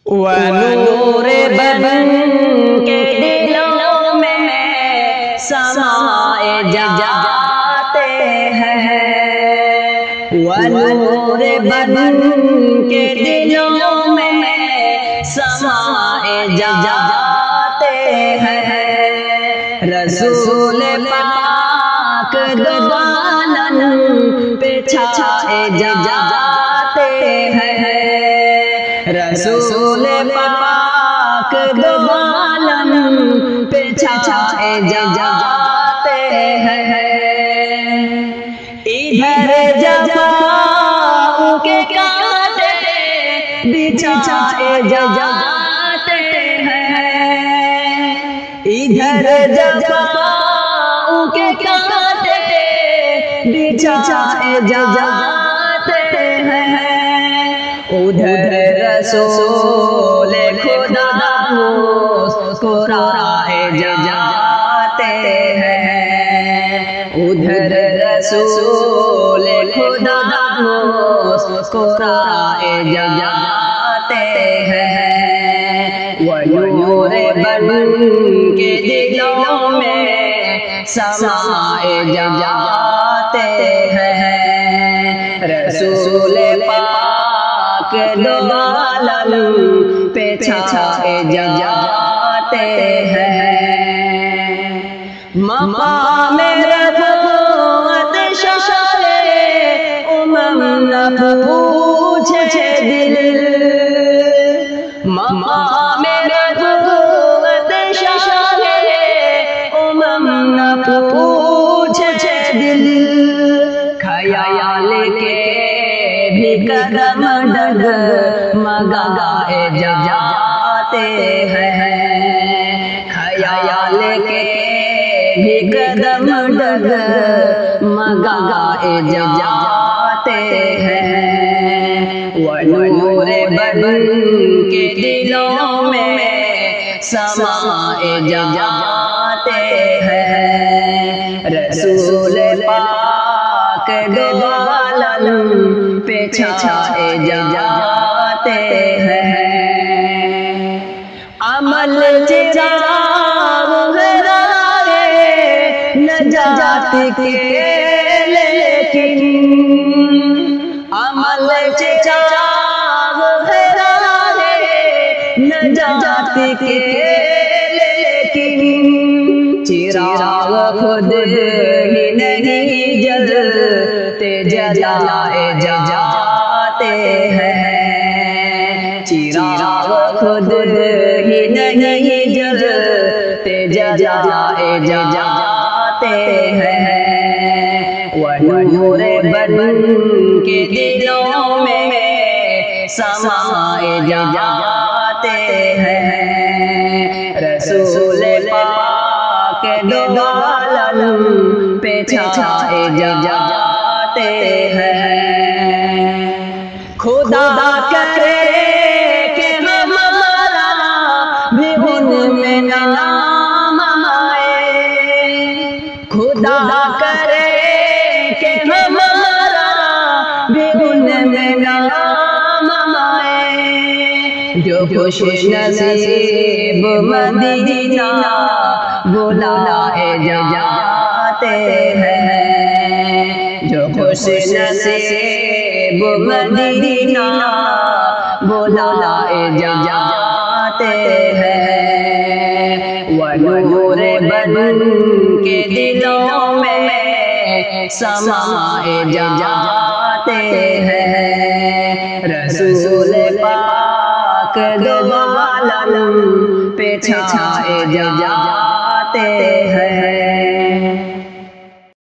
ونور بن کے دلوں میں سمائے جاتے ہیں، ونور بن کے دلوں میں سمائے جاتے ہیں، رسول پاک دو عالم پہ چھائے جاتے ہیں، رسول پاک دو عالم پہ چھائے جاتے ہیں، ادھر جفاؤں کے کانٹے بچھائے جاتے ہیں، ادھر جفاؤں کے کانٹے بچھائے جاتے ہیں، ادھر رسول خدا مسکرائے جاتے ہیں، ادھر رسول خدا مسکرائے جاتے ہیں، ونور بن کے دلوں میں سمائے جاتے ہیں، رسول پاک دو عالم پہ چھائے جاتے ہیں، مقام رفعت شان نہ پوچھے دل، مقام رفعت شان نہ پوچھے دل، خیال کے بھی قدم ڈگمگائے جاتے ہیں، خیال کے بھی قدم ڈگمگائے جاتے ہیں، ونور بن کے دلوں میں سمائے جاتے ہیں، رسول پاک دو عالم پہ چھائے جاتے ہیں، عمل چراغ ہے نجات کے لیکن، عمل چراغ ہے نجات کے لیکن، چراغ خود ہی نہیں جلتے جلائے جاتے ہیں، چراغ خود ہی نہیں جلتے جلائے جاتے ہیں، ونور بن کے دلوں میں سمائے جاتے ہیں، رسول پاک دو عالم پہ چھائے جاتے ہیں، خدا کرے کہ ہمارا بھی ان میں نام آئے، خدا کرے کہ ہمارا بھی ان میں نام آئے، جو خوش نصیب مدینہ بلائے جاتے ہیں، جو خوش نصیب مدینہ بلائے جاتے ہیں، ونور بن کے دلوں میں سمائے جاتے ہیں، رسول پاک دو عالم پہ چھائے جاتے ہیں۔